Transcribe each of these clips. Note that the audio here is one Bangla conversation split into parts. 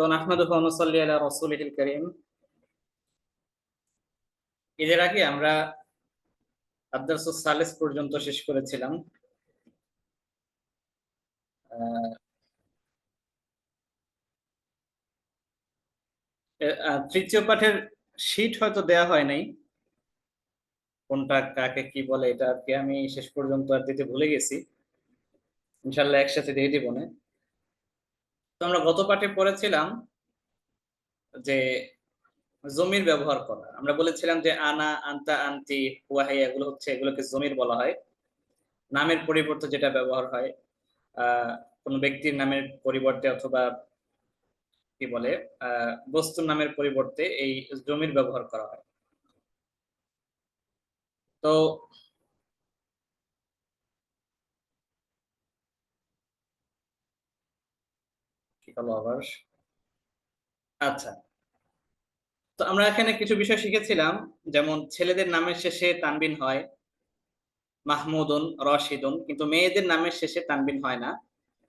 তো নাহমাদুহু ওয়া নুসাল্লি আলা রাসূলিহিল কারীম। এর আগে আমরা আদ-দারসুস সালিস পর্যন্ত শেষ করেছিলাম। তৃতীয় পাঠের শীট হয়তো দেয়া হয় নাই, কোনটা কাকে কি বলে এটা আর কি আমি শেষ পর্যন্ত আর দিতে ভুলে গেছি। ইনশাআল্লাহ একসাথে দিয়ে দিব না। তো আমরা গত পাঠে পড়েছিলাম যে জমির ব্যবহার করা। আমরা বলেছিলাম যে আনা, আনতা, আনতি, হুয়া, হিয়া এগুলো হচ্ছে, এগুলোকে জমির বলা হয়। নামের পরিবর্তে যেটা ব্যবহার হয়, কোন ব্যক্তির নামের পরিবর্তে অথবা কি বলে বস্তুর নামের পরিবর্তে এই জমির ব্যবহার করা হয়। তো কি হলো আবার? আচ্ছা, তো আমরা এখানে কিছু বিষয় শিখেছিলাম, যেমন ছেলেদের নামের শেষে তানবিন হয় মাহমুদুন, রশিদুন, কিন্তু মেয়েদের নামের শেষে তানবিন হয় না।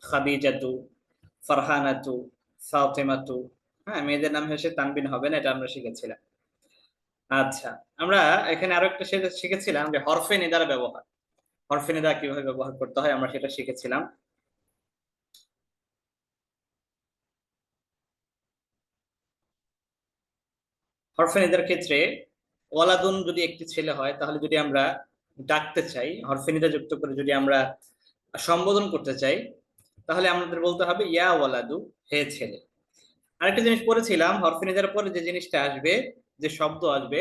খাদিজাতু, ফারহানাতু, ফাতিমাতু। হ্যাঁ, মেয়েদের নাম শেষে তানবিন হবে না, এটা আমরা শিখেছিলাম। আচ্ছা, আমরা এখানে আরো একটা শিখেছিলাম যে হরফে নিদার ব্যবহার। হরফে নিদা কিভাবে ব্যবহার করতে হয় আমরা সেটা শিখেছিলাম। হরফে নিদার ক্ষেত্রে ওয়ালাদুন যদি একটি ছেলে হয়, তাহলে যদি আমরা ডাকতে চাই, হরফে নিদা যুক্ত করে যদি আমরা সম্বোধন করতে চাই, তাহলে আমাদের বলতে হবে ইয়া ওয়ালাদু, হে ছেলে। আরেকটা জিনিস পড়েছিলাম, হরফে নিদার পরে যে জিনিসটা আসবে, যে শব্দ আসবে,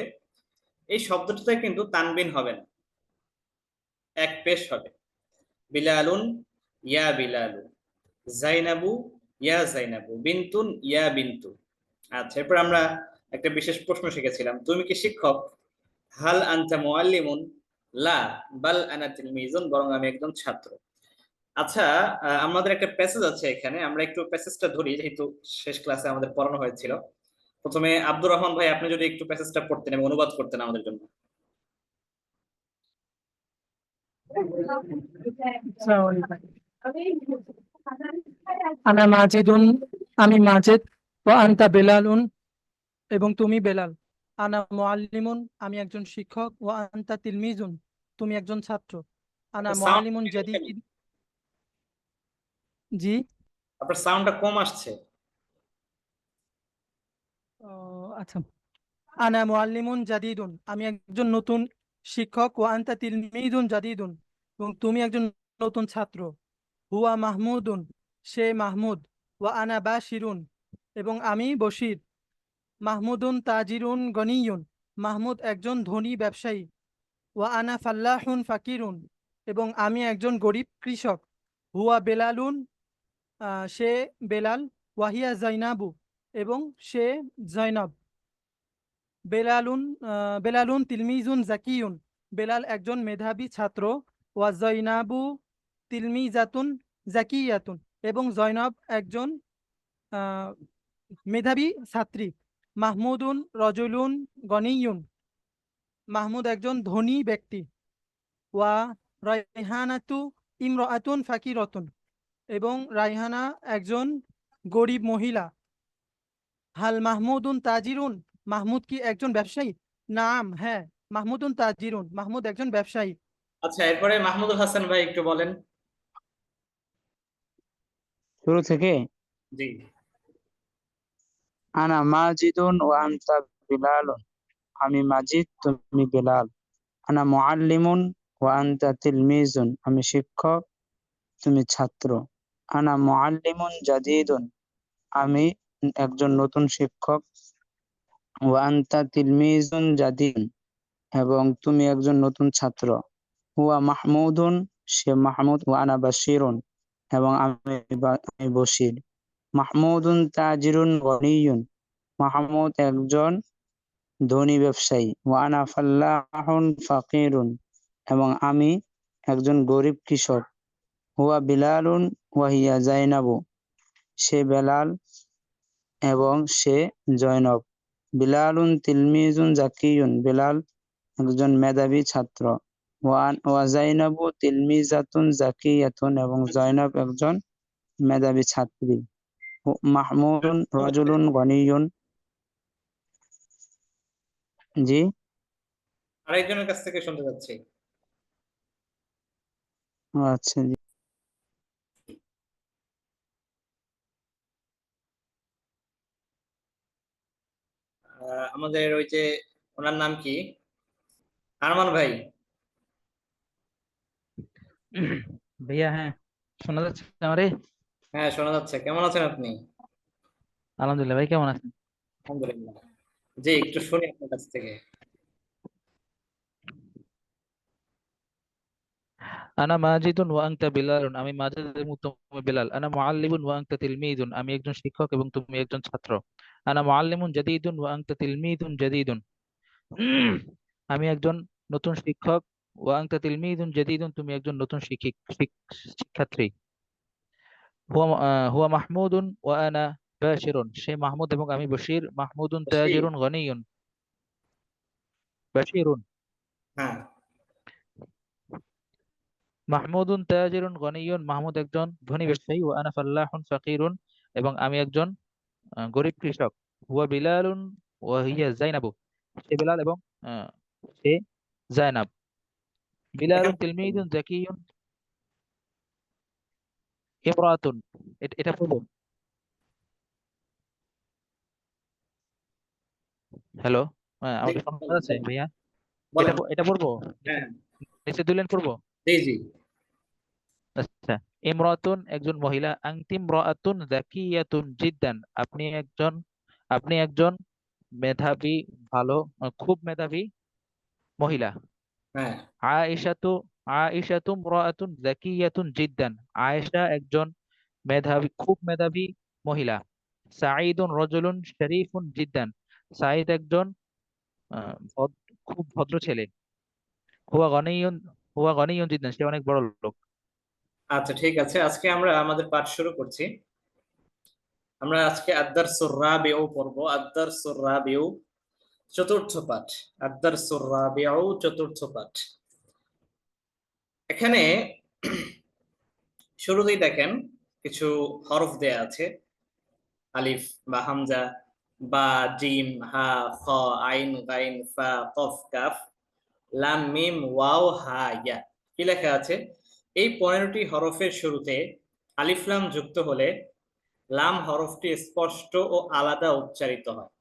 এই শব্দটাতে কিন্তু তানবিন হবে না, এক পেশ হবে। বিলালুন, ইয়া বিলালু, জাইনাবু, ইয়া জাইনাবু, বিনতুন, ইয়া বিনতু। আচ্ছা, এরপর আমরা একটা বিশেষ প্রশ্ন শিখেছিলাম, তুমি কি শিক্ষক? হাল আনতা মুআল্লিমুন? লা, বাল আনা তিলমিজুন, বরং আমি একজন ছাত্র। আচ্ছা, আমাদের একটা প্যাসেজ আছে এখানে, আমরা একটু প্যাসেজটা ধরি, যেহেতু শেষ ক্লাসে আমাদের পড়ানো হয়েছিল। প্রথমে আব্দুর রহমান ভাই, আপনি যদি একটু প্যাসেজটা পড়তেন এবং অনুবাদ করতেন আমাদের জন্য। আনা মাজিদুন, আমি মাজেদ। ওয়া আনতা বেলালুন, এবং তুমি বেলাল। আনা মুআল্লিমুন, আমি একজন শিক্ষক। ওয়া আনতা তিলমিজুন, তুমি একজন ছাত্র। আনা সাউন্ড, মুআল্লিমুন জাদীদ। জি, আপনার সাউন্ডটা কম আসছে। আচ্ছা। আনা মুআল্লিমুন জাদীদুন, আমি একজন নতুন শিক্ষক। ওয়া আনতা তিলমিজুন জাদীদুন, এবং তুমি একজন নতুন ছাত্র। হুয়া মাহমুদুন, সে মাহমুদ। ওয়া আনা বাশিরুন, এবং আমি বশির। মাহমুদুন তাজিরুন গনিয়ুন, মাহমুদ একজন ধনী ব্যবসায়ী। ওয়া আনা ফাল্লাহুন ফাকিরুন, এবং আমি একজন গরিব কৃষক। হুয়া বেলালুন, সে বেলাল। ওয়াহিয়া জাইনাবু, এবং সে জয়নব। বেলালুন বেলালুন তিলমিজুন জাকিয়ুন, বেলাল একজন মেধাবী ছাত্র। ওয়া জয়নাবু তিলমিজাতুন জাকিয়াতুন, এবং জয়নব একজন আহ, মেধাবী ছাত্রী। মাহমুদুন রজুলুন গনিয়ুন, মাহমুদ একজন ধনী ব্যক্তি। ওয়া রায়হানাতু ইমরাআতুন ফাকিরাতুন, এবং রায়হানা একজন গরিব মহিলা। হাল মাহমুদুন তাজিরুন, মাহমুদ কি একজন ব্যবসায়ী? নাম, হ্যাঁ, মাহমুদুন তাজিরুন, মাহমুদ একজন ব্যবসায়ী। আচ্ছা, এরপরে মাহমুদুল হাসান ভাই একটু বলেন। শুরু থেকে। জি। আনা মাজিদুন ওয়া আনতা বিলালুন, আমি মাজিদ, তুমি বেলাল। আনা মুআল্লিমুন ওয়া আনতা তিলমিজুন, আমি শিক্ষক, তুমি ছাত্র। আনা মুআল্লিমুন জাদীদুন, আমি একজন নতুন শিক্ষক। ওয়া আনতা তিলমিজুন জাদীদ, এবং তুমি একজন নতুন ছাত্র। হুয়া মাহমুদুন, সে মাহমুদ। ওয়া আনা বাশিরুন, এবং আমি বশির। মাহমুদুন তাজিরুন গনিয়ুন, মাহমুদ একজন ধনী ব্যবসায়ী। ওয়া আনা ফাল্লাহুন ফাকিরুন, এবং আমি একজন গরিব কৃষক। হুয়া বিলালুন ওয়া হিয়া জাইনাবু, সে বেলাল এবং সে জয়নব। বিলালুন তিলমিজুন জাকিয়ুন, বেলাল একজন মেধাবী ছাত্র। ওয়া জাইনাবু তিলমিজাতুন জাকিয়াতুন, এবং জয়নব একজন মেধাবী ছাত্রী। মাহমুদুন রাজুলুন গনিয়ুন। জি, আরেকজনের কাছ থেকে শুনতে যাচ্ছি। আচ্ছা জি। আমাদের ওই যে ওনার নাম কি, আরমান ভাই। ভাইয়া, হ্যাঁ শোনা যাচ্ছে আমারে? হ্যাঁ, শোনা যাচ্ছে। কেমন আছেন আপনি? আলহামদুলিল্লাহ। ভাই কেমন আছেন? আলহামদুলিল্লাহ। জি, একটু শুনি আপনার কাছ থেকে। আনা মাজিদুন ওয়া আনতা বিলালুন, আমি মাজিদ এবং তুমি বিলাল। আনা মুআল্লিমুন ওয়া আনতা তিলমিযুন, আমি একজন শিক্ষক এবং তুমি একজন ছাত্র। আনা মুআল্লিমুন জাদীদুন ওয়া আনতা তিলমিযুন জাদীদুন, আমি একজন নতুন শিক্ষক। ওয়া আনতা তিলমিযুন জাদীদুন, তুমি একজন নতুন শিক্ষার্থী। হুয়া মাহমুদুন ওয়া আনা বাশিরুন, সে মাহমুদ এবং আমি বশির। মাহমুদুন জি। তাজিরুন গনিয়ুন বাশিরুন। হ্যাঁ, মাহমুদুন তাজিরুন গনিয়ুন, মাহমুদ একজন ধনী ব্যবসায়ী। ওয়া আনা ফাল্লাহুন ফাকিরুন, এবং আমি একজন গরিব কৃষক। হুয়া বিলালুন ওয়া হিয়া জাইনাবু, সে বিলাল এবং আহ, সে জাইনাব। এখান বিলালুন থেকে বলুন। তিলমিযুন যাকিয়ুন ইমরাতুন, এটা পড়বো? হ্যালো, হ্যাঁ জি, আমাকে শোনা বলেন যাচ্ছে বলেন ভাইয়া? এটা বলেন। এটা পড়বো? নিচে হ্যাঁ, নিচে 2 লাইন পড়বো? জি জি। আচ্ছা। ইমরাতুন একজন মহিলা। আনতিম রাআতুন যাকিয়াতুন জিদ্দান, আপনি একজন মেধাবী, ভালো, খুব মেধাবী মহিলা। হ্যাঁ, আয়েশাতু আয়েশাতু ইমরাআতুন যাকিয়াতুন জিদ্দান, আয়েশা একজন মেধাবী, খুব মেধাবী মহিলা। সাঈদুন রাজুলুন শরীফুন জিদ্দান, সাঈদ একজন খুব ভদ্র ছেলে। হুয়া গনিয়ুন হুয়া গনিয়ুন জিদ্দান, সে অনেক বড় লোক। আচ্ছা ঠিক আছে। আজকে আমরা আমাদের পাঠ শুরু করছি। আমরা আজকে আদ-দারসুর রাবিউ পড়ব। আদ-দারসুর রাবিউ, চতুর্থ পাঠ। আদ-দারসুর রাবিউ, চতুর্থ পাঠ। এখানে শুরুতেই দেখেন কিছু হরফ দেয়া আছে। আলিফ বা হামজা, বা, জিম, হা, খ, আইন, গাইন, ফা, কফ, কাফ, লাম, মিম, ওয়াও, হা, ইয়া। কি লেখা আছে? এই 15টি হরফের শুরুতে আলিফ লাম যুক্ত হলে লাম হরফটি স্পষ্ট ও আলাদা উচ্চারিত হয়।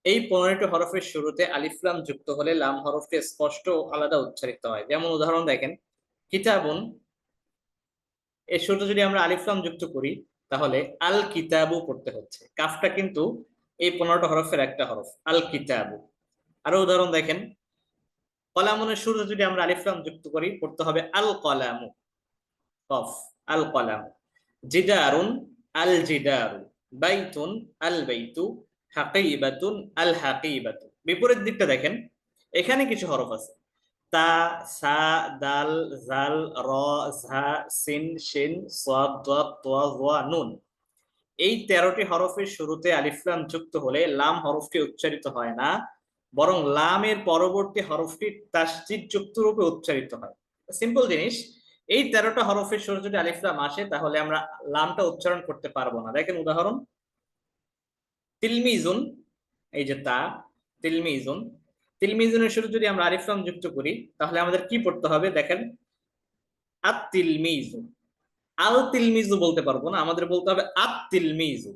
এই 15টি হরফের শুরুতে আলিফ লাম যুক্ত হলে লাম হরফটি স্পষ্ট ও আলাদা উচ্চারিত হয়। যেমন উদাহরণ দেখেন, কিতাবুন, এর শুরুতে যদি আমরা আলিফ লাম যুক্ত করি তাহলে আল কিতাবু পড়তে হচ্ছে। কাফটা কিন্তু এই 15টা হরফের একটা হরফ, আল কিতাবু। আরো উদাহরণ দেখেন, কলামুনের শুরুতে যদি আমরা আলিফ লাম যুক্ত করি পড়তে হবে আল কলামু, কফ, আল কলামু। জিদারুন, আল জিদারু। বাইতুন, আল বাইতু। হাকিবাতুন, আল হাকিবাতু। বিপরীত দিকটা দেখেন, এখানে কিছু হরফ আছে, তা, সা, দাল, জাল, র, ঝা, সিন, শিন, সাদ, দাদ, তোয়া, ওয়া, নুন। এই 13টি হরফের শুরুতে আলিফ লাম যুক্ত হলে লাম হরফটি উচ্চারিত হয় না, বরং লামের পরবর্তী হরফটি তাসদীদ যুক্ত রূপে উচ্চারিত হয়। সিম্পল জিনিস। এই 13টা হরফের শুরু যদি আলিফ লাম আসে তাহলে আমরা লামটা উচ্চারণ করতে পারবো না। দেখেন উদাহরণ, তিলমিজুন, এই যে তা, তিলমিজুন। তিলমিজুনের শুরু যদি আমরা আলিফ লাম যুক্ত করি তাহলে আমাদের কি পড়তে হবে দেখেন, আত তিলমিজু। আল তিলমিজু বলতে পারবো না, আমাদের বলতে হবে আত তিলমিজু।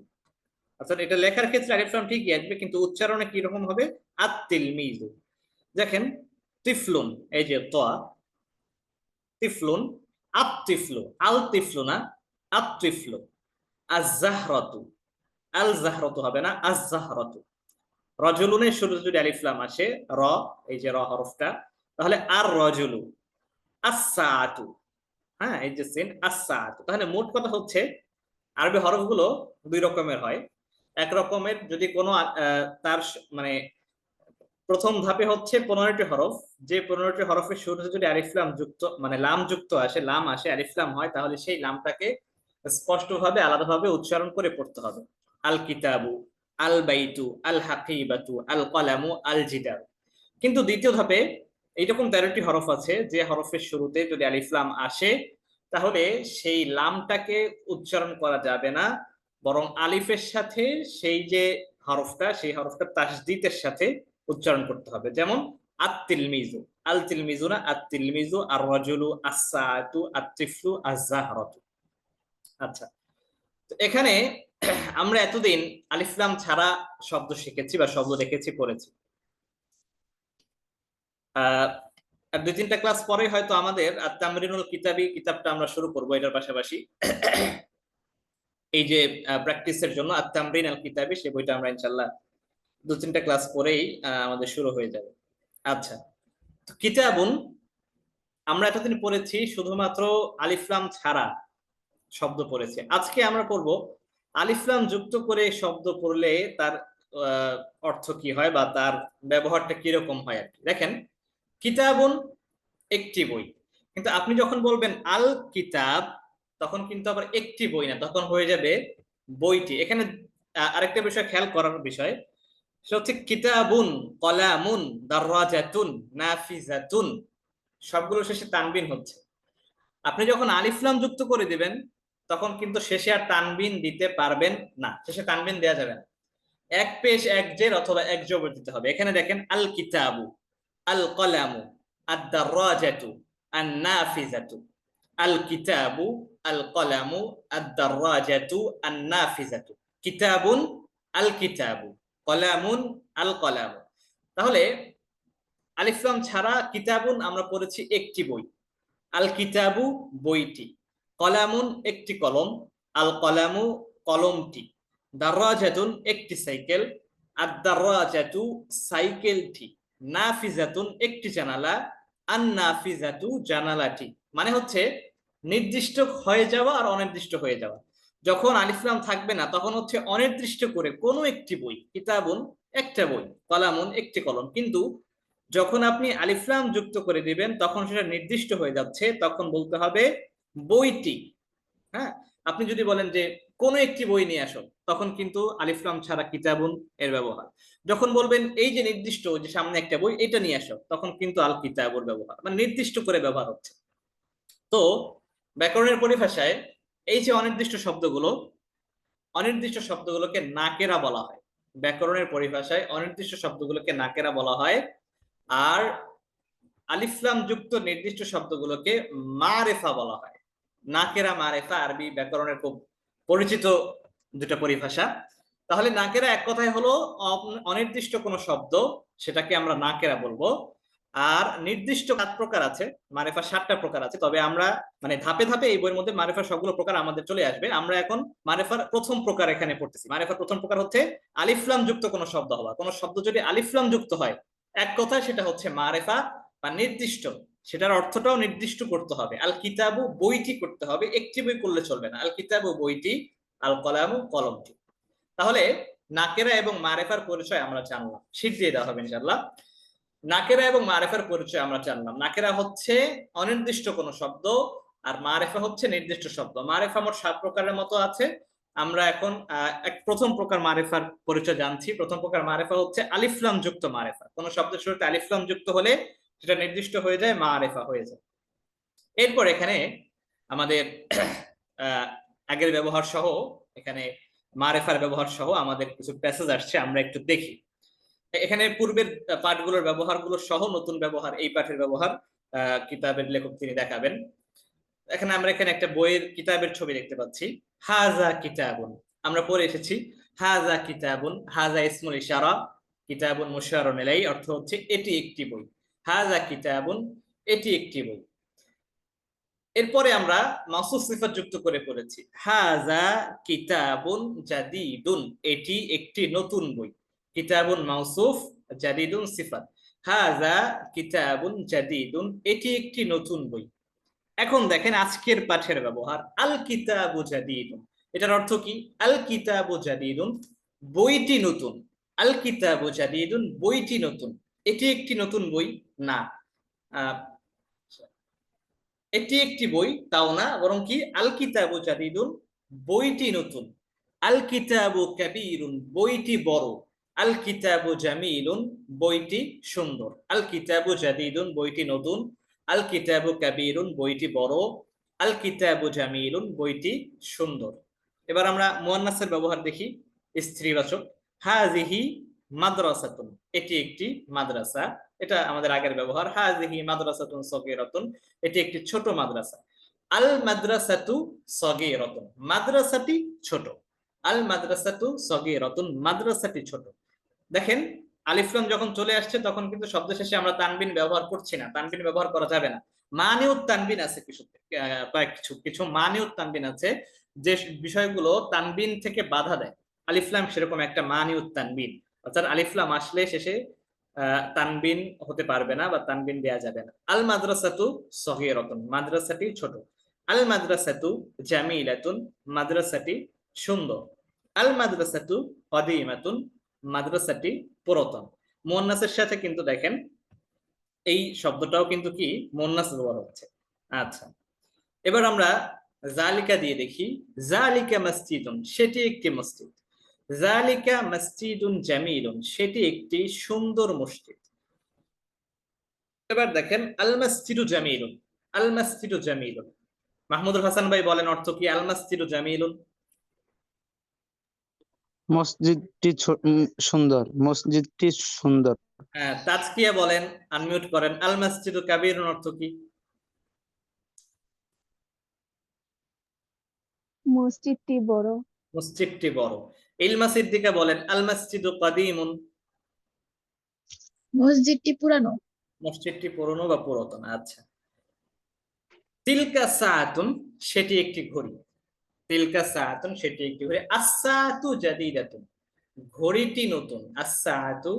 অর্থাৎ এটা লেখার ক্ষেত্রে আলিফ লাম ঠিকই আসবে, কিন্তু উচ্চারণে কি রকম হবে, আত তিলমিজু। দেখেন, তিফলুন, এই যে তোয়া, তিফলুন, আত তিফলু, আল তিফলু না, আত তিফলু। আজ জাহরাতু, আল জাহরাতু হবে না, আজ জাহরাতু। রজুলুনের শুরুতে যদি আলিফ লাম আসে, র, এই যে র হরফটা, তাহলে আর রজুলু। আস-সাআতু, হ্যাঁ এই যে সিন, আস-সাআতু। তাহলে মোট কথা হচ্ছে আরবি হরফগুলো 2 রকমের হয়। এক রকমের যদি কোনো তার মানে প্রথম ধাপে হচ্ছে 15টি হরফ, যে 15টি হরফের শুরুতে যদি আলিফ লাম যুক্ত মানে লাম যুক্ত আসে, লাম আসে, আলিফ লাম হয়, তাহলে সেই লামটাকে স্পষ্টভাবে আলাদাভাবে উচ্চারণ করে পড়তে হবে। আল কিতাবু, আল বাইতু, আল হাকিবাতু, আল কলামু, আল জিদার। কিন্তু দ্বিতীয় ধাপে এইরকম 13টি হরফ আছে যে হরফের শুরুতে যদি আলিফ লাম আসে তাহলে সেই লামটাকে উচ্চারণ করা যাবে না, বরং আলিফের সাথে সেই যে হরফটা, সেই হরফটা তাসদিদের সাথে উচ্চারণ করতে হবে। যেমন আত-তিলমিজু, আল তিলমিজু না, আত-তিলমিজু, আর রাজুলু, আস-সাআতু, আত-তিফলু, আজ-জাহরাতু। আচ্ছা, তো এখানে আমরা এতদিন আলিফ লাম ছাড়া শব্দ শিখেছি বা শব্দ দেখেছি, পড়েছি। আর 2-3টা ক্লাস পরে হয়তো আমাদের তামরিনুল কিতাবি কিতাবটা আমরা শুরু করব। এটার পাশাপাশি এই যে প্র্যাকটিসের জন্য তামরিন আল কিতাবি, সেই বইটা আমরা ইনশাআল্লাহ 2-3টা ক্লাস পরেই আমাদের শুরু হয়ে যাবে। আচ্ছা, তো কিতাবুন আমরা এতদিন পড়েছি শুধুমাত্র আলিফ লাম ছাড়া শব্দ পড়েছি। আজকে আমরা পড়ব আলিফ লাম যুক্ত করে শব্দ পড়লে তার অর্থ কি হয় বা তার ব্যবহারটা কিরকম হয় আর কি। দেখেন, কিতাবুন একটি বই, কিন্তু আপনি যখন বলবেন আল কিতাব তখন কিন্তু আবার একটি বই না, তখন হয়ে যাবে বইটি। এখানে আরেকটা বিষয় খেয়াল করার বিষয়, সেটা হচ্ছে কিতাবুন, কলামুন, দাররাজাতুন, নাফিজাতুন, সবগুলো শেষে তানবিন হচ্ছে। আপনি যখন আলিফ লাম যুক্ত করে দিবেন তখন কিন্তু শেষে আর তানবিন দিতে পারবেন না, শেষে তানবিন দেওয়া যাবে না। এক পেশ এক জের অথবা এক জবর দিতে হবে। এখানে দেখেন আল কিতাবু, আল কলামু, আদ-দাররাজাতু, আন-নাফিজাতু, আল কিতাবু, আল কলামু, আদ-দাররাজাতু, আন-নাফিজাতু, কিতাবুন, আল কিতাবু, কলামুন, আল কলামু। তাহলে আলিফ লাম ছাড়া কিতাবুন আমরা পড়েছি একটি বই, আল কিতাবু বইটি, কলামুন একটি কলম, আল কলামু কলমটি, দাররাজাতুন একটি সাইকেল, আদ-দাররাজাতু সাইকেলটি, নাফিজাতুন একটি জানালা, আন-নাফিজাতু জানালাটি। মানে হচ্ছে নির্দিষ্ট হয়ে যাওয়া আর অনির্দিষ্ট হয়ে যাওয়া। যখন আলিফ লাম থাকবে না তখন হচ্ছে অনির্দিষ্ট করে কোনো একটি বই, কিতাবুন একটা বই, কলামুন একটি কলম। কিন্তু যখন আপনি আলিফ লাম যুক্ত করে দিবেন তখন সেটা নির্দিষ্ট হয়ে যাচ্ছে, তখন বলতে হবে বইটি। হ্যাঁ, আপনি যদি বলেন যে কোনো একটি বই নিয়ে আসো, তখন কিন্তু আলিফ লাম ছাড়া কিতাবুন এর ব্যবহার। যখন বলবেন এই যে নির্দিষ্ট যে সামনে একটা বই, এটা নিয়ে আসো, তখন কিন্তু আল কিতাবুর ব্যবহার, মানে নির্দিষ্ট করে ব্যবহার হচ্ছে। তো ব্যাকরণের পরিভাষায় এই যে অনির্দিষ্ট শব্দগুলোকে নাকেরা বলা হয়। ব্যাকরণের পরিভাষায় অনির্দিষ্ট শব্দগুলোকে নাকেরা বলা হয়, আর আলিফ লাম যুক্ত নির্দিষ্ট শব্দগুলোকে মারেফা বলা হয়। নাকেরা, মারেফা আরবি ব্যাকরণের খুব পরিচিত দুটো পরিভাষা। তাহলে নাকেরা এক কথায় হলো অনির্দিষ্ট কোনো শব্দ, সেটাকে আমরা নাকেরা বলবো। আর নির্দিষ্ট 7 প্রকার আছে, মারেফা 7টা প্রকার আছে। তবে আমরা মানে ধাপে ধাপে এই বইয়ের মধ্যে মারেফার সবগুলো প্রকার আমাদের চলে আসবে। আমরা এখন মারেফার প্রথম প্রকার এখানে পড়তেছি। মারেফার প্রথম প্রকার হচ্ছে আলিফ লাম যুক্ত কোনো শব্দ হওয়া। কোনো শব্দ যদি আলিফ লাম যুক্ত হয়, এক কথায় সেটা হচ্ছে মারেফা বা নির্দিষ্ট, সেটার অর্থটাও নির্দিষ্ট করতে হবে। আল কিতাবু বইটি করতে হবে, একটি বই করলে চলবে না। আল কিতাবু বইটি, আল কলামু কলমটি। তাহলে নাকেরা এবং মারেফার পরিচয় আমরা জানলাম, শিখ দিয়ে দেওয়া হবে ইনশাআল্লাহ। নাকেরা এবং মারেফার পরিচয় আমরা জানলাম। নাকেরা হচ্ছে অনির্দিষ্ট কোনো শব্দ, আর মারেফা হচ্ছে নির্দিষ্ট শব্দ। মারেফা মোট 7 প্রকারের মতো আছে। আমরা এখন প্রথম প্রকার মারেফার পরিচয় জানছি। প্রথম প্রকার মারেফা হচ্ছে আলিফ লাম যুক্ত মারেফা। কোন শব্দের শুরুতে আলিফ লাম যুক্ত হলে সেটা নির্দিষ্ট হয়ে যায়, মারেফা হয়ে যায়। এরপর এখানে আমাদের আগের ব্যবহার সহ, এখানে মারেফার ব্যবহার সহ আমাদের কিছু প্যাসেজ আসছে, আমরা একটু দেখি। এখানে পূর্বের পাঠগুলোর ব্যবহারগুলো সহ নতুন ব্যবহার, এই পাঠের ব্যবহার কিতাবের লেখক তিনি দেখাবেন। আমরা এখানে একটা বইয়ের কিতাবের ছবি দেখতে পাচ্ছি। হাজা কিতাবুন, আমরা পড়ে এসেছি হাজা কিতাবুন, হাজা ইসমুল ইশারা, কিতাবুন মুশারুন ইলাইহি, অর্থ হচ্ছে এটি একটি বই। হাজা কিতাবুন, এটি একটি বই। এরপরে আমরা মাউসুফ সিফাত যুক্ত করে পড়েছি। হাজা কিতাবুন জাদিদুন, এটি একটি নতুন বই। কিতাবুন মাউসুফ, জাদিদুন সিফাত। হাজা কিতাবুন জাদিদুন, এটি একটি নতুন বই। এখন দেখেন আজকের পাঠের ব্যবহার, আল কিতাবু জাদিদুন, এটার অর্থ কি? আল কিতাবু জাদিদুন, বইটি নতুন। আল কিতাবু জাদিদুন, বইটি নতুন। এটি একটি নতুন বই না, এটি একটি বই তাও না, বরং কি আল কিতাবু জাদিদুন, বইটি নতুন। আল কিতাবু কাবীরুন, বইটি বড়। আল কিতাবু জামিলুন, বইটি সুন্দর। আল কিতাবু জাদিদুন, বইটি নতুন। আল কিতাবু কাবীরুন, বইটি বড়। আল কিতাবু জামিলুন, বইটি সুন্দর। এবার আমরা মুয়ান্নাসের ব্যবহার দেখি, স্ত্রীবাচক। হাযিহি মাদ্রাসাতুন, এটি একটি মাদ্রাসা। এটা আমাদের আগের ব্যবহার। হাযিহি মাদ্রাসাতুন সগীরাতুন, এটি একটি ছোট মাদ্রাসা। আল মাদ্রাসাতু সগীরাতুন, মাদ্রাসাটি ছোট। আল মাদ্রাসাতু সগীরাতুন, মাদ্রাসাটি ছোট। দেখেন আলিফ লাম যখন চলে আসছে তখন কিন্তু শব্দ শেষে আমরা তানবিন ব্যবহার করছি না, তানবিন ব্যবহার করা যাবে না। মানিউত তানবিন আছে কিছু, কিছু মানিউত তানবিন আছে যে বিষয়গুলো তানবিন থেকে বাধা দেয়। আলিফ লাম সেরকম একটা মানিউত তানবিন, অর্থাৎ আলিফ লাম আসলে শেষে তানবিন হতে পারবে না বা তানবিন দেয়া যাবে না। আল মাদ্রাসাতু সগীরাতুন, মাদ্রাসাটি ছোট। আল মাদ্রাসাতু জামিলাতুন, মাদ্রাসাটি সুন্দর। আল মাদ্রাসাতু কদিমাতুন, মাদ্রাসাটি পুরাতন। মুয়ান্নাসের সাথে কিন্তু দেখেন এই শব্দটাও কিন্তু কি মুয়ান্নাস ব্যবহার হচ্ছে। আচ্ছা, এবার আমরা জালিকা দিয়ে দেখি। জালিকা মসজিদুন, সেটি একটি মসজিদ। জালিকা মসজিদুন জামিলুন, সেটি একটি সুন্দর মসজিদ। এবার দেখেন আল মসজিদু জামিলুন, আল মসজিদু জামিলুন। মাহমুদুল হাসান ভাই বলেন অর্থ কি আল মসজিদু জামিলুন? মসজিদটি সুন্দর, মসজিদটি সুন্দর। তাজকিয়া বলেন, আনমিউট করেন, আল মসজিদু কাবীরুন অর্থ কি? মসজিদটি বড়। মসজিদটি বড়। ইলমা সিদ্দিকা বলেন আল মসজিদু কাদীমুন, মসজিদটি পুরানো। মসজিদটি পুরনো বা পুরাতন। আচ্ছা, তিলকা সাআতুন, সেটি একটি ঘড়ি। তিলকা সাআতুন, সেটি একটি ঘড়ি। আস-সাআতু জাদীদাতুন, ঘড়িটি নতুন। আস-সাআতু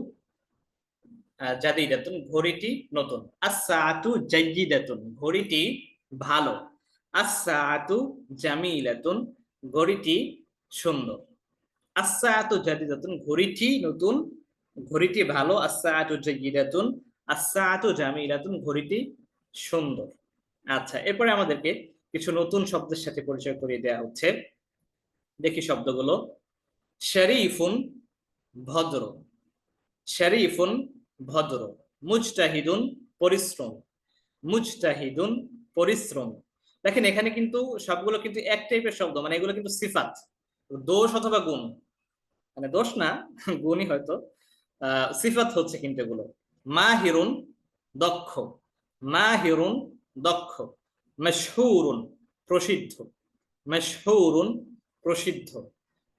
জাদীদাতুন, ঘড়িটি নতুন। আস-সাআতু জাইয়িদাতুন, ঘড়িটি ভালো। আস-সাআতু জামিলাতুন, ঘড়িটি সুন্দর। আস-সাআতু জাদীদাতুন, ঘড়িটি নতুন, ঘড়িটি ভালো। আস-সাআতু জাইয়িদাতুন, আস-সাআতু জামিলাতুন, ঘড়িটি সুন্দর। আচ্ছা, এরপরে আমাদেরকে কিছু নতুন শব্দের সাথে পরিচয় করিয়ে দেওয়া হচ্ছে। দেখি শব্দগুলো। শরীফুন, ভদ্র। শরীফুন, ভদ্র। মুজতাহিদুন, পরিশ্রম। মুজতাহিদুন, পরিশ্রম। দেখেন এখানে কিন্তু সবগুলো কিন্তু এক টাইপের শব্দ, মানে এগুলো কিন্তু সিফাত, দোষ অথবা গুণ, মানে দোষ না, গুণই হয়তো। সিফাত হচ্ছে কিন্তু এগুলো। মাহিরুন, দক্ষ। মাহিরুন, দক্ষ। মাশহুরুন, প্রসিদ্ধ। মাশহুরুন, প্রসিদ্ধ।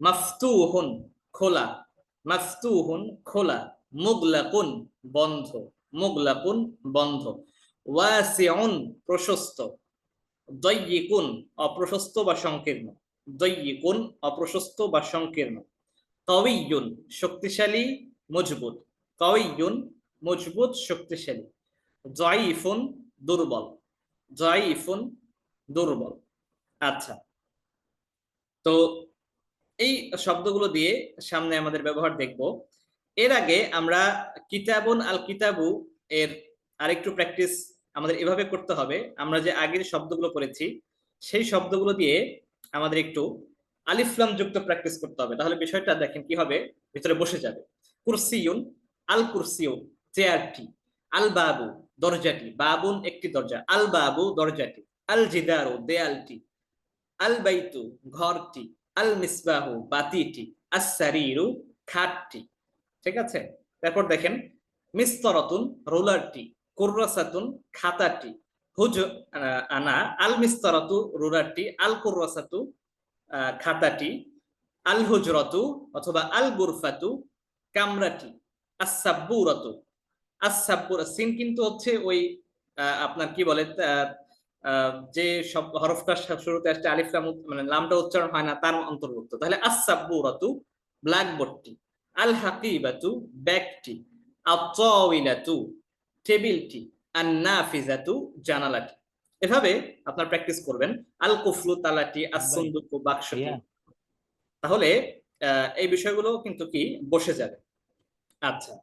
মাফতুহুন, খোলা। মাফতুহুন, খোলা। মুগলাকুন, বন্ধ। মুগলাকুন, বন্ধ। ওয়াসিউন, প্রশস্ত। দয়্যিকুন, অপ্রশস্ত বা সংকীর্ণ। দয়্যিকুন, অপ্রশস্ত বা সংকীর্ণ। কাওয়িয়ুন, শক্তিশালী, মজবুত। কাওয়িয়ুন, মজবুত, শক্তিশালী। যায়িফুন, দুর্বল। যায়িফুন, দুর্বল। আচ্ছা, তো এই শব্দগুলো দিয়ে সামনে আমাদের ব্যবহার দেখব। এর আগে আমরা কিতাবুন আল কিতাবু এর আরেকটু প্র্যাকটিস আমাদের এভাবে করতে হবে। আমরা যে আগের শব্দগুলো পড়েছি সেই শব্দগুলো দিয়ে আমাদের একটু আলিফ লাম যুক্ত প্র্যাকটিস করতে হবে, তাহলে বিষয়টা দেখেন কি হবে, ভিতরে বসে যাবে। কুরসিয়ুন, আল কুরসিয়ু, চেয়ারটি। আল বাবু, দরজাটি। বাবুন, একটি দরজা। আল বাবু, দরজাটি। আল জিদারু, দেয়ালটি। আল বাইতু, ঘরটি। আল মিসবাহু, বাতিটি। আস-সারিরু, খাটটি। ঠিক আছে, তারপর দেখেন মিস্তরাতুন, রোলারটি। কুররাসাতুন, খাতাটি। আনা আল মিস্তরাতু, রোলারটি। আল কুররাসাতু, খাতাটি। আল হুজরাতু অথবা আল গুরফাতু, কামরাটি। আস-সাব্বুরাতু, আস-সাব্বুরা, সিন কিন্তু হচ্ছে ওই আপনার কি বলে যে সব হরফটা শুরুতে আসছে আলিফ লাম, মানে লামটা উচ্চারণ হয় না, তার অন্তর্ভুক্ত। তাহলে আস-সাব্বুরাতু, ব্ল্যাকবোর্ডটি। আল হাকিবাতু, ব্যাগটি। আত-তাওয়িলাতু, টেবিলটি। আন-নাফিজাতু, জানালাটি। এভাবে আপনার প্র্যাকটিস করবেন। আল কুফলু, তালাটি। আস-সুনদুকু, বাক্সটি। ভাইয়া, তাহলে এই বিষয়গুলো কিন্তু কি বসে যাবে। আচ্ছা,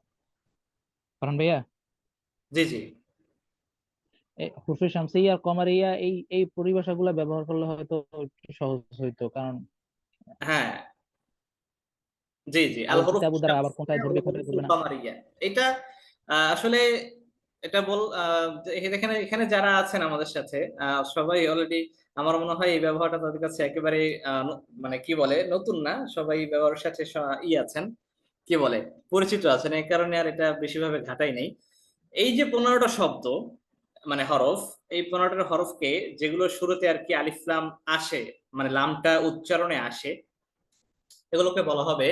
কারণ ভাইয়া জি জি, হুরফে শামসিয়া আর কমারিয়া এই এই পরিভাষাগুলো ব্যবহার করলে হয়তো একটু সহজ হইতো, কারণ হ্যাঁ, জি জি। আল আল হরুফ কিতাবু দ্বারা আবার কোথায় শামসিয়া ধরবে ওয়াল কোথায় হুরুফুল ধরবে না। কামারিয়া, এটা আসলে এটা এখানে এখানে যারা আছেন আমাদের সাথে সবাই অলরেডি আমার মনে হয় এই ব্যবহারটা তাদের কাছে একেবারে মানে কি বলে নতুন না, সবাই এই ব্যবহারের সাথে আছেন, কি বলে পরিচিত আছেন, এই কারণে আর এটা বেশিভাবে ঘাটাই নেই। এই যে 15টা শব্দ মানে হরফ, এই 15টা হরফকে যেগুলো শুরুতে আর কি আলিফ লাম আসে, মানে লামটা উচ্চারণে আসে, এগুলোকে বলা হবে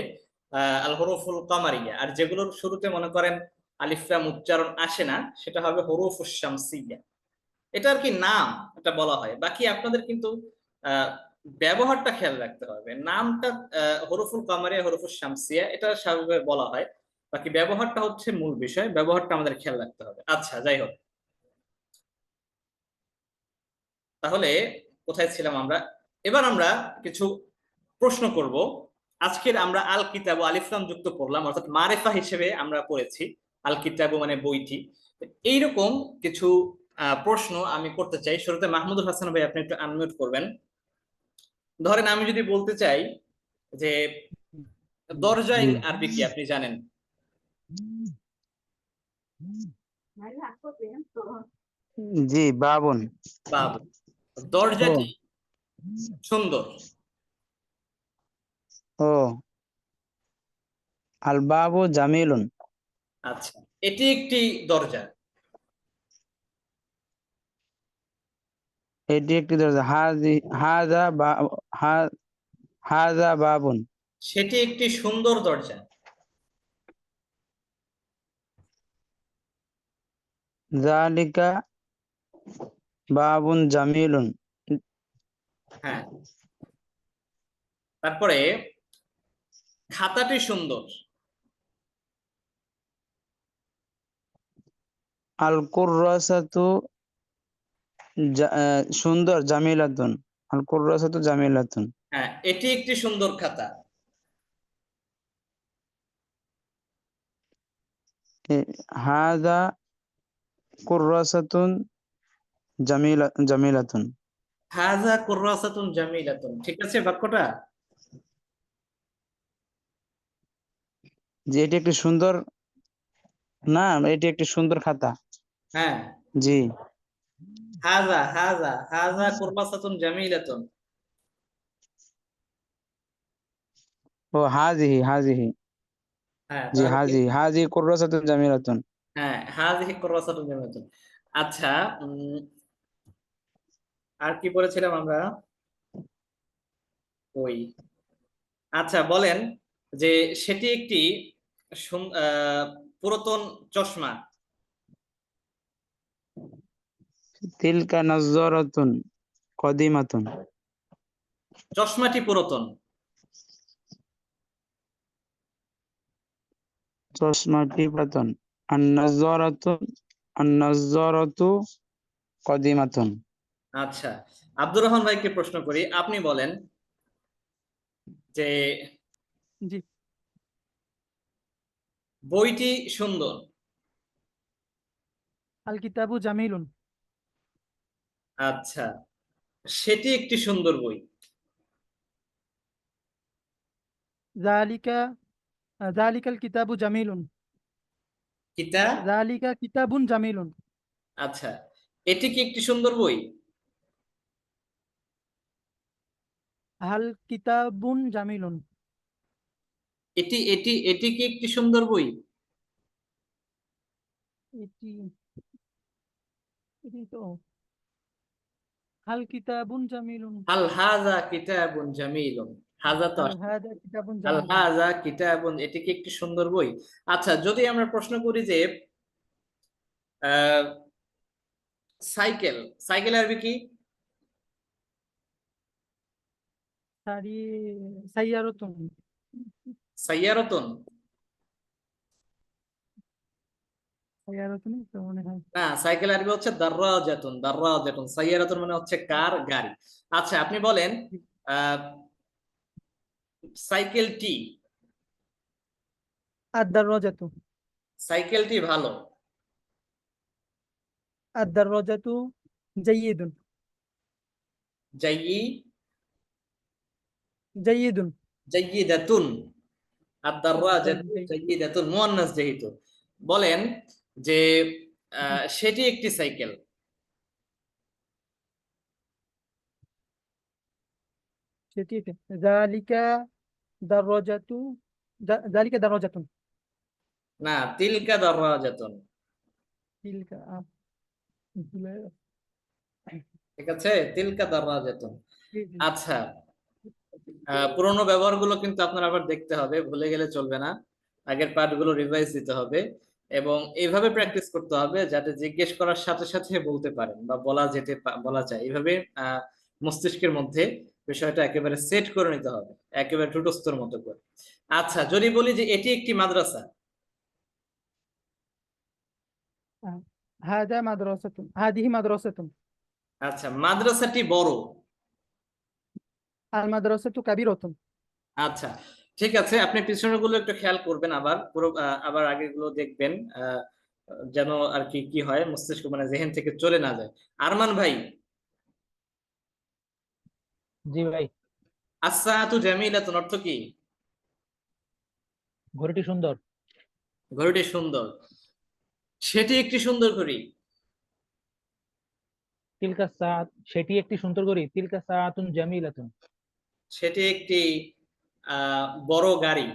আল হরুফুল কামারিয়া। আর যেগুলোর শুরুতে মনে করেন আলিফ লাম উচ্চারণ আসে না, সেটা হবে হরুফুশ শামসিয়া। এটা আর কি নাম, এটা বলা হয়। বাকি আপনাদের কিন্তু আহ ব্যবহারটা খেয়াল রাখতে হবে। নামটা হরুফুল কামারিয়া হরুফুল শামসিয়া এটা স্বাভাবিকভাবে বলা হয়, বাকি ব্যবহারটা হচ্ছে মূল বিষয়, ব্যবহারটা আমাদের খেয়াল রাখতে হবে। আচ্ছা, যাই হোক, তাহলে কোথায় ছিলাম আমরা? এবার আমরা কিছু প্রশ্ন করব। আজকের আমরা আল কিতাব ও আলিফ লাম যুক্ত পড়লাম, অর্থাৎ মারেফা হিসেবে আমরা পড়েছি আল কিতাব মানে বইটি। এইরকম কিছু প্রশ্ন আমি করতে চাই। শুরুতে মাহমুদুল হাসান ভাই, আপনি একটু আনমিউট করবেন। ধরেন আমি যদি বলতে চাই যে দরজা জি ইন আরবি কি আপনি জানেন? জি বাবুন। বাবু। ও দরজাটি সুন্দর। ও আল বাবু জামিলুন। আচ্ছা, এটি একটি দরজা। এটি একটি দরজা। হাজা হাজা বাবুন। সেটি একটি সুন্দর দরজা। জালিকা বাবুন জামিলুন। হ্যাঁ, তারপরে খাতাটি সুন্দর। আল কুররাসাতু সুন্দর জামিলাতুন। আল কুররাসাতু জামিলাতুন। হ্যাঁ, এটি একটি সুন্দর খাতা। হাজা কুররাসাতুন জামিলাতুন। হাজা কুররাসাতুন জামিলাতুন, ঠিক আছে বাক্যটা? যে এটি একটি সুন্দর, না এটি একটি সুন্দর খাতা। হ্যাঁ, জি হাজা হাজা হাজা কুররাসাতুন জামিলাতুন। ও হাজিহি হাজিহি। হ্যাঁ, জি তাহলে কি? হাজি কুররাসাতুন জামিলাতুন। হ্যাঁ, হাজিহি কুররাসাতুন জামিলাতুন। আচ্ছা, আর কি বলেছিলাম আমরা? ওই, আচ্ছা বলেন যে সেটি একটি পুরাতন চশমা। তিলকা নাজ্জারাতুন কদিমাতুন। চশমাটি পুরাতন। চশমাটি পুরাতন। আন নাজ্জারাতু কদিমাতুন। আচ্ছা, আব্দুর রহমান ভাইকে প্রশ্ন করি, আপনি বলেন যে জি বইটি সুন্দর। আল কিতাবু জামিলুন। আচ্ছা, সেটি একটি সুন্দর বই। জালিকা জালিকাল কিতাবু জামিলুন। কিতা। জালিকা কিতাবুন জামিলুন। আচ্ছা, এটি কি একটি সুন্দর বই? হাল কিতাবুন জামিলুন। এটি এটি এটি কি একটি সুন্দর বই? এটি এটি তো হাল কিতাবুন জামিলুন। হাল হাজা কিতাবুন জামিলুন। হাজা তো হাল আসছে। হাদা কিতাবুন হাল জামিলুন। হাজা কিতাবুন, এটি কি একটি সুন্দর বই? আচ্ছা, যদি আমরা প্রশ্ন করি যে আহ সাইকেল, সাইকেল আরবি কি? সারি সাইয়ারতুন। সাইয়ারাতুন। সাইয়ারতুন তো মনে হয়। না, সাইকেল আরবি হচ্ছে দাররাজাতুন। দাররাজাতুন, সাইয়ারাতুন মানে হচ্ছে কার, গাড়ি। আচ্ছা, আপনি বলেন আহ সাইকেলটি। আদ-দাররাজাতু। সাইকেলটি ভালো। আদ-দাররাজাতু জাইয়িদুন। জাইয়ি জাইয়িদুন। জাইয়িদাতুন। আদ-দাররাজাতু জাইয়িদ। জাইয়িদাতুন, মুয়ান্নাস যেহেতু। বলেন যে সেটি একটি সাইকেল। সেটি জালিকা দারজাতু জালিকা দারজাতুন। না, তিলকা দাররাজাতুন। তিলকা ঠিক আছে, তিলকা দাররাজাতুন। জি, জি। আচ্ছা, পুরোনো ব্যবহারগুলো কিন্তু আপনার আবার দেখতে হবে, ভুলে গেলে চলবে না। আগের পার্টগুলো রিভাইজ দিতে হবে এবং এইভাবে প্র্যাকটিস করতে হবে যাতে জিজ্ঞেস করার সাথে সাথে বলতে পারেন বা বলা যায়। এইভাবে মস্তিষ্কের মধ্যে বিষয়টা একেবারে সেট করে নিতে হবে, একেবারে ঠুটস্থর মতো করে। আচ্ছা, যদি বলি যে এটি একটি মাদ্রাসা। হাদা মাদ্রাসাতুন, হাদিহি মাদ্রাসাতুন। আচ্ছা, মাদ্রাসাটি বড়। আল মাদ্রাসাতু কাবীরাতুন। আচ্ছা, ঠিক আছে, আপনি পিছনের গুলো একটু খেয়াল করবেন, আবার পুরো আবার আগের গুলো দেখবেন, যেন আর কি কি হয় মস্তিষ্ক মানে জেহেন থেকে চলে না যায়। আরমান ভাই, জি ভাই। আসসাআতু জামিলাতুন অর্থ কি? ঘড়িটি সুন্দর। ঘড়িটি সুন্দর। সেটি একটি সুন্দর ঘড়ি। তিলকা সাআত, সেটি একটি সুন্দর ঘড়ি। তিলকা সাআতুন জামিলাতুন। সেটি একটি বড় গাড়ি।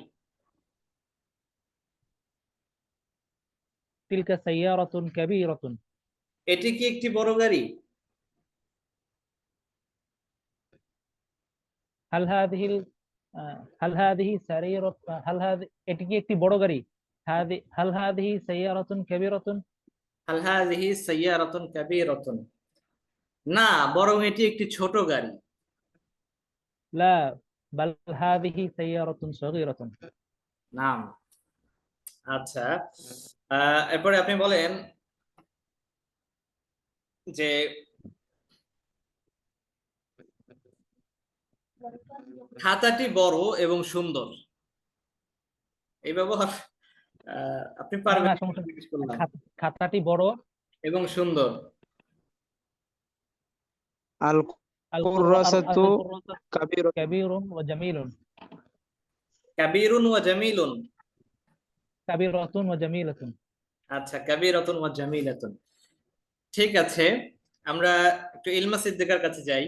তিলকা সাইয়ারাতুন কাবীরাতুন। এটি কি একটি বড় গাড়ি? হাল হাযিহিল হাল হাযিহি সারিরাত হাল হাযি, এটি কি একটি বড় গাড়ি? হাল হাযিহি সাইয়ারাতুন কাবীরাতুন। হাল হাযিহি সাইয়ারাতুন কাবীরাতুন। না, বরং এটি একটি ছোট গাড়ি। লা বাল হাযিহি সাইয়ারাতুন সাগীরাতুন। নাম। আচ্ছা, এরপরে আপনি বলেন যে খাতাটি বড় এবং সুন্দর। এই ব্যবহার আপনি না পারবেন, না, সমস্যা নেই। জিজ্ঞেস করলাম। খাতাটি বড় এবং সুন্দর। আল আল কুররাসাতু কুররাসাতু কাবীরাতুন। কাবীরুন ওয়া জামিলুন। কাবীরুন ওয়া জামিলুন। কাবীরাতুন ওয়া জামিলাতুন। আচ্ছা, কাবীরাতুন ওয়া জামিলাতুন। ঠিক আছে, আমরা একটু ইলমা সিদ্দিকার কাছে যাই।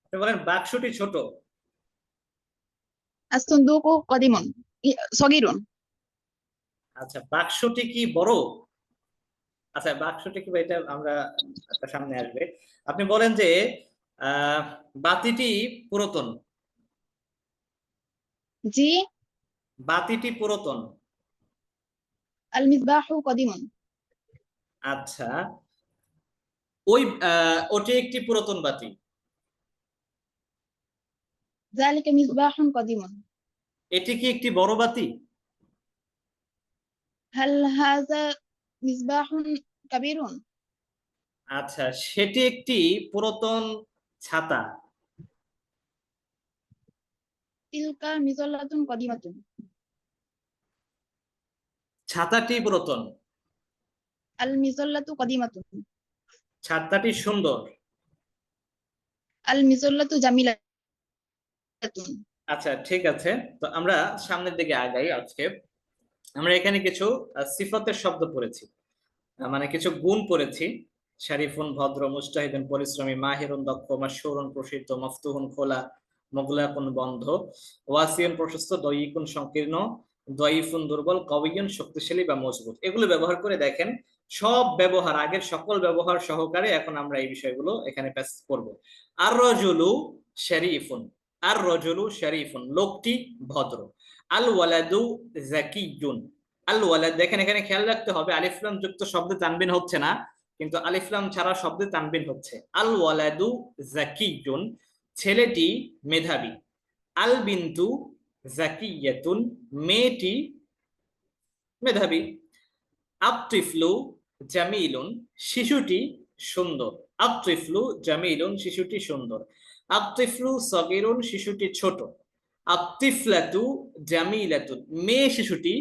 আপনি বলেন বাক্সটি ছোট। الصندوق قديم صغير. আচ্ছা, বাক্সটি কি বড়? আচ্ছা, বাক্সটি কি, এটা আমরা একটা সামনে আসবে। আপনি বলেন যে আহ বাতিটি পুরাতন। জি বাতিটি পুরাতন। المصباح قديم. আচ্ছা, ওই ওটি একটি পুরাতন বাতি। ذلك مصباح قديم. এটি কি একটি বড় বাতি? هل هذا مصباح كبير؟ আচ্ছা, সেটি একটি পুরাতন ছাতা। تلك مظلة قديمة. ছাতাটি পুরাতন। المظلة قديمة. ছাতাটি সুন্দর। المظلة جميلة. আচ্ছা, ঠিক আছে, তো আমরা সামনের দিকে আগাই। আজকে আমরা এখানে কিছু সিফাতের শব্দ পড়েছি, মানে কিছু গুণ পড়েছি। শারিফুন ভদ্র, মুজতাহিদুন পরিশ্রমী, মাহিরুন দক্ষ, মাশহুরুন প্রসিদ্ধ, মফতুহুন খোলা, মুগলাকুন বন্ধ, ওয়াসিউন প্রশস্ত, দয়িকুন সংকীর্ণ, দয়িফুন দুর্বল, কওয়িয়ুন শক্তিশালী বা মজবুত। এগুলো ব্যবহার করে দেখেন, সব ব্যবহার, আগের সকল ব্যবহার সহকারে এখন আমরা এই বিষয়গুলো এখানে প্যাস করব। আর রজুলু শরীফুন। আর রজুলু শরীফুন, লোকটি ভদ্র। আল ওয়ালাদু যাকিয়ুন। আল ওয়ালাদ, দেখেন এখানে খেয়াল রাখতে হবে আলিফ লাম যুক্ত শব্দে তানবিন হচ্ছে না, কিন্তু আলিফ লাম ছাড়া শব্দে তানবিন হচ্ছে। আল ওয়ালাদু যাকিয়ুন, ছেলেটি মেধাবী। আল বিনতু যাকিয়াতুন, মেয়েটি মেধাবী। আত-তিফলু জামিলুন, শিশুটি সুন্দর। আত-তিফলু জামিলুন, শিশুটি সুন্দর। আত-তিফলু সগীরুন, শিশুটি ছোট। আত-তিফলাতু জামিলাতুন, মেয়ে শিশুটি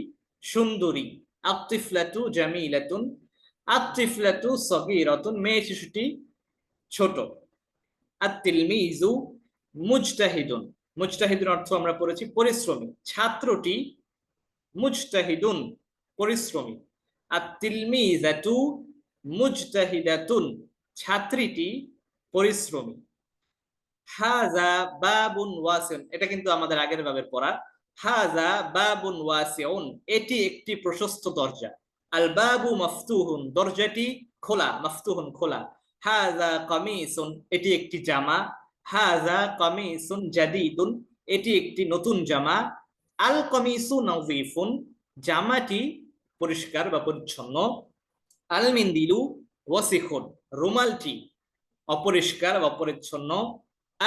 সুন্দরী। আত-তিফলাতু জামিলাতুন। আত-তিফলাতু সগীরাতুন, মেয়ে শিশুটি ছোট। আত-তিলমিজু মুজতাহিদুন। মুজতাহিদুন অর্থ আমরা পড়েছি পরিশ্রমী। ছাত্রটি মুজতাহিদুন, পরিশ্রমী। আত-তিলমিজাতু মুজতাহিদাতুন, ছাত্রীটি পরিশ্রমী। হাযা বাবুন ওয়াসিউন, এটা কিন্তু আমাদের আগের বাবের পড়া। হাযা বাবুন ওয়াসিউন, এটি একটি প্রশস্ত দরজা। আল বাবু মাফতুহুন, দরজাটি খোলা, মাফতুহুন খোলা। হাযা কামিসুন, এটি একটি জামা। হাযা কামিসুন জাদীদুন, এটি একটি নতুন জামা। আল কামিসু নাযীফুন, জামাটি পরিষ্কার বা পরিচ্ছন্ন। আল মিন্দিলু ওয়াসিখুন, রুমালটি অপরিষ্কার বা অপরিচ্ছন্ন।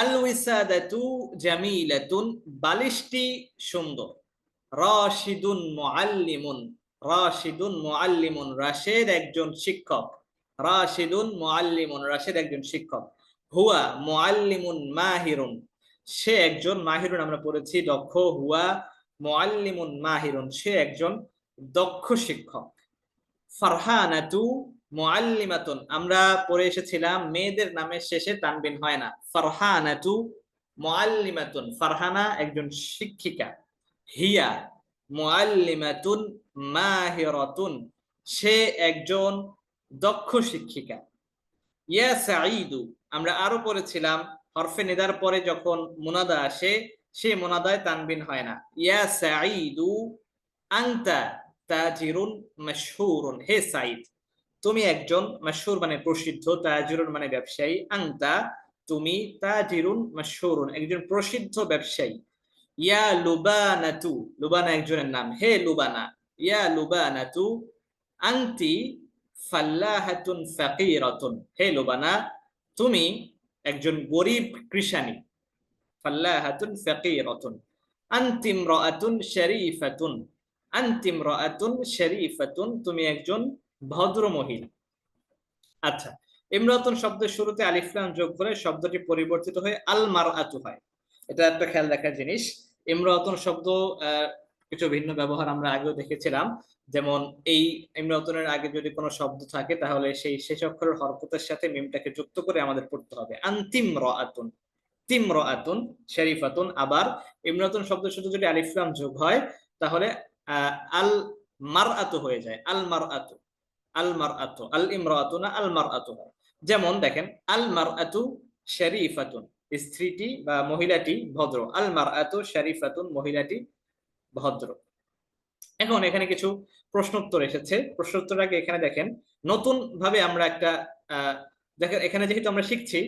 আল উইসাদাতু জামিলাতুন, বালিশটি সুন্দর। রাশিদুন মুআল্লিমুন, রাশিদুন মুআল্লিমুন, রাশেদ একজন শিক্ষক। রাশিদুন মুআল্লিমুন, রাশেদ একজন শিক্ষক। হুয়া মুআল্লিমুন মাহিরুন, সে একজন, মাহিরুন আমরা পড়েছি দক্ষ। হুয়া মুআল্লিমুন মাহিরুন, সে একজন দক্ষ শিক্ষক। ফারহানাতু মুআল্লিমাতুন, আমরা পড়ে এসেছিলাম মেয়েদের নামের শেষে তানবিন হয় না। ফারহানাতু মুআল্লিমাতুন, ফারহানা একজন শিক্ষিকা। হিয়া মুআল্লিমাতুন মাহিরাতুন, সে একজন দক্ষ শিক্ষিকা। ইয়া সাঈদু, আমরা আরো পড়েছিলাম হরফে নিদার পরে যখন মুনাদা আসে সে মুনাদায় তানবিন হয় না। ইয়া সাঈদু আনতা তাজিরুন মাশহুরুন, হে সাঈদ তুমি একজন, মাশহুর মানে প্রসিদ্ধ, তাজিরুন মানে ব্যবসায়ী, আনতা তুমি, তাজিরুন মাশহুরুন একজন প্রসিদ্ধ ব্যবসায়ী। ইয়া লুবানাতু, লুবানা একজনের নাম, হে লুবানা। ইয়া লুবানাতু আনতি ফাল্লাহাতুন ফাকিরাতুন, হে লুবানা তুমি একজন গরিব কৃষানী। ফাল্লাহাতুন ফাকিরাতুন। আনতি ইমরাআতুন শরীফাতুন, আনতি ইমরাআতুন শরীফাতুন, তুমি একজন ভদ্র মহিলা। আচ্ছা, ইমরাতুন শব্দের শুরুতে আলিফ লাম যোগ করে শব্দটি পরিবর্তিত হয়ে আল মারআতু হয়। এটা একটা খেয়াল রাখার জিনিস। ইমরাতুন শব্দ কিছু ভিন্ন ব্যবহার আমরা আগেও দেখেছিলাম। যেমন এই ইমরাতুনের আগে যদি কোনো শব্দ থাকে তাহলে সেই শেষ অক্ষরের হরকতের সাথে মিমটাকে যুক্ত করে আমাদের পড়তে হবে। আনতিম রাআতুন, তিম রাআতুন শরীফাতুন। আবার ইমরাতুন শব্দের সাথে যদি আলিফ লাম যোগ হয় তাহলে আল মারআতু হয়ে যায়, আল মারআতু। আল মারআতু, আল ইমরাআতু না, আল মারআতু। যেমন দেখেন আল মারআতু শরীফাতুন, স্ত্রীটি বা মহিলাটি ভদ্র। আল মারআতু শরীফাতুন, মহিলাটি ভদ্র। এখন এখানে কিছু প্রশ্নোত্তর এসেছে। প্রশ্নোত্তর আগে এখানে দেখেন নতুন ভাবে আমরা একটা দেখেন এখানে যেহেতু আমরা শিখছি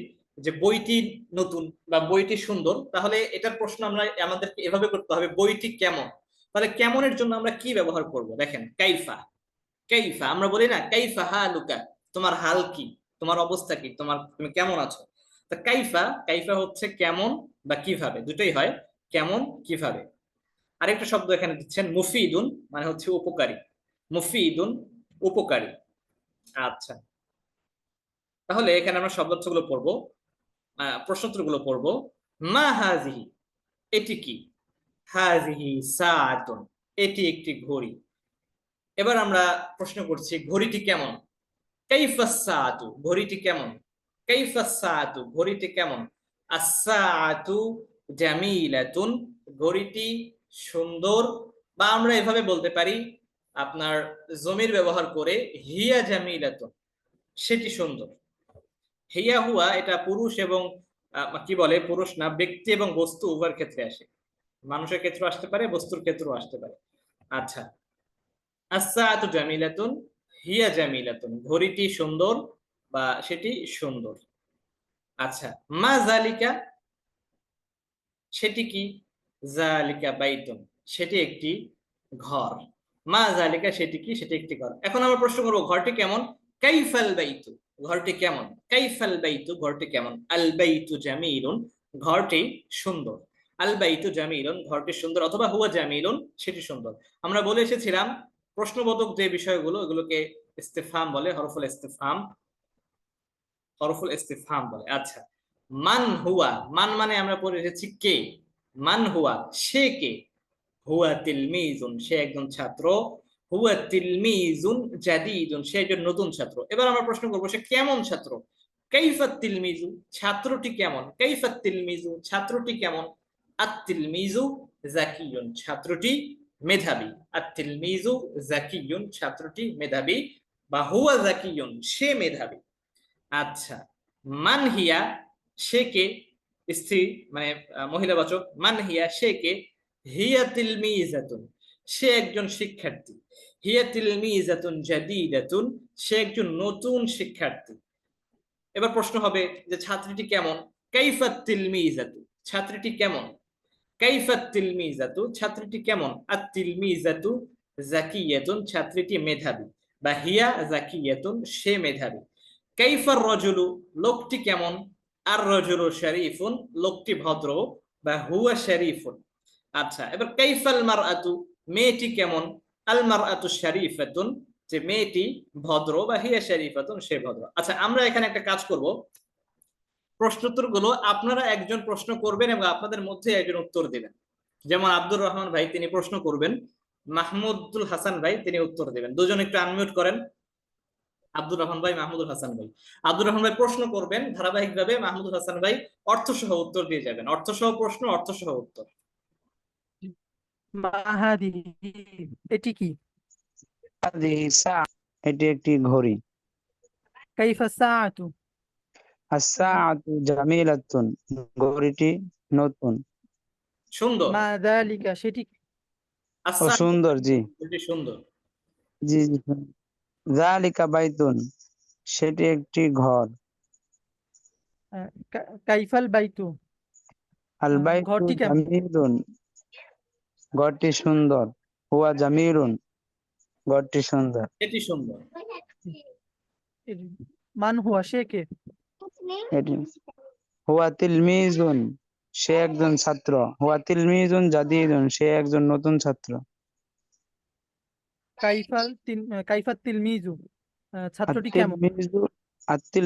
যে বইটি নতুন বা বইটি সুন্দর, তাহলে এটার প্রশ্ন আমরা আমাদেরকে এভাবে করতে হবে, বইটি কেমন। তাহলে কেমনের জন্য আমরা কি ব্যবহার করব? দেখেন কাইফা, কাইফা আমরা বলি না, কাইফা হালুকা, তোমার হাল কি, তোমার অবস্থা কি, তুমি কেমন আছো। তা কাইফা, কাইফা হচ্ছে কেমন বা কিভাবে, দুটোই হয়, কেমন কিভাবে। আরেকটা শব্দ এখানে দিচ্ছেন মুফিদুন, মানে হচ্ছে উপকারী। মুফিদুন উপকারী। আচ্ছা, তাহলে এখানে আমরা শব্দার্থগুলো পড়বো, প্রশ্নোত্তরগুলো পড়বো। মা হাজিহি, এটি কি? হাজিহি সাআতুন, এটি একটি ঘড়ি। এবার আমরা প্রশ্ন করছি ঘড়িটি কেমন? কাইফা সাআতু, ঘড়িটি কেমন? কাইফা সাআতু, ঘড়িটি কেমন? আস-সাআতু জামিলাতুন, ঘড়িটি সুন্দর। বা আমরা এভাবে বলতে পারি আপনার জমির ব্যবহার করে, হিয়া জামিলাতুন, সেটি সুন্দর। হিয়া হুয়া এটা পুরুষ এবং কি বলে, পুরুষ না, ব্যক্তি এবং বস্তু উভয়ের ক্ষেত্রে আসে। মানুষের ক্ষেত্রে আসতে পারে, বস্তুর ক্ষেত্রেও আসতে পারে। আচ্ছা, আস-সাআতু জামিলাতুন হিয়া জামিলাতুন, ঘড়িটি সুন্দর বা সেটি সুন্দর। আচ্ছা, মা জালিকা, সেটি কি? জালিকা বাইতুন, সেটি একটি ঘর। মা জালিকা, সেটি কি? সেটি একটি ঘর। এখন আমরা প্রশ্ন করব ঘরটি কেমন? কাইফাল বাইতু, ঘরটি কেমন? কাইফাল বাইতু, ঘরটি কেমন? আল বাইতু জামিলুন, ঘরটি সুন্দর। আল বাইতু জামিলুন, ঘরটি সুন্দর, অথবা হুয়া জামিলুন, সেটি সুন্দর। আমরা বলে এসেছিলাম প্রশ্নবোধক যে বিষয়গুলো এগুলোকে ইস্তিফহাম বলে, হরফুল ইস্তিফহাম, হরফুল ইস্তিফহাম বলে। আচ্ছা, মান হুয়া, মান মানে আমরা পড়ে এসেছি কে। মান হুয়া, সে কে? হুয়া তিলমিজুন, সে একজন ছাত্র। হুয়া তিলমিজুন জাদীদুন, সে একজন নতুন ছাত্র। এবার আমরা প্রশ্ন করব সে কেমন ছাত্র? কাইফাত তিলমিজু, ছাত্রটি কেমন? কাইফাত তিলমিজু, ছাত্রটি কেমন? আত তিলমিজু যাকিয়ুন, ছাত্রটি মেধাবী। আত-তিলমিজু যাকিয়ুন, ছাত্রটি মেধাবী, বা হুয়া যাকিয়ুন, সে মেধাবী। আচ্ছা, মান হিয়া, সে কে, স্ত্রী মানে মহিলাবাচক। মান হিয়া, সে কে। হিয়া তিলমিজাতুন, সে একজন শিক্ষার্থী। হিয়া তিলমিজাতুন জাদীদাতুন, সে একজন নতুন শিক্ষার্থী। এবার প্রশ্ন হবে যে ছাত্রীটি কেমন? কাইফাত তিলমিজাতু, ছাত্রীটি কেমন? কাইফাত তিলমিজাতু, ছাত্রীটি কেমন? আত তিলমিজাতু যাকিয়াতুন, ছাত্রীটি মেধাবী, বা হিয়া যাকিয়াতুন, সে মেধাবী। কাইফার রজুলু, লোকটি কেমন? আর রজুলু শরীফুন, লোকটি ভদ্র, বা হুয়া শরীফুন। আচ্ছা, এবার কাইফাল মারআতু, মেয়েটি কেমন? আল মারআতু শরীফাতুন, যে মেয়েটি ভদ্র, বা হিয়া শরীফাতুন, সে ভদ্র। আচ্ছা, আমরা এখানে একটা কাজ করব, প্রশ্নোত্তর গুলো আপনারা একজন প্রশ্ন করবেন এবং আপনাদের মধ্যে একজন উত্তর দিবেন। যেমন আব্দুর রহমান ভাই, তিনি প্রশ্ন করবেন, মাহমুদুল হাসান ভাই তিনি উত্তর দিবেন। দুজন একটু আনমিউট করেন, আব্দুর রহমান ভাই, মাহমুদুল হাসান ভাই। আব্দুর রহমান ভাই প্রশ্ন করবেন ধারাবাহিকভাবে, মাহমুদুল হাসান ভাই অর্থসহ উত্তর দিয়ে যাবেন। অর্থসহ প্রশ্ন, অর্থসহ উত্তর। মা হাদিহি, এটি কি? হাদিহি সা, এটি একটি ঘড়ি। কাইফা সাআতু, আস-সাআতু জামিলাতুন, ঘড়িটি নতুন। সুন্দর। মা যালিকা, সেটি কি? ও আচ্ছা, সুন্দর, জি এটি সুন্দর। জি জি। যালিকা বাইতুন, সেটি একটি ঘর। কাইফাল বাইতু, আল বাইতু ঘরটি কেমন? জামিলুন, ঘরটি সুন্দর। হুয়া জামিলুন, ঘরটি সুন্দর। এটি সুন্দর। মান হুয়া, সে কে? এটি হুয়া তিলমিজুন, সে একজন ছাত্র। হুয়া তিলমিজুন জাদিদুন, সে একজন নতুন ছাত্র। কাইফাত তিলমিজু, ছাত্রটি কেমন? আত-তিলমিজু, আত-তিল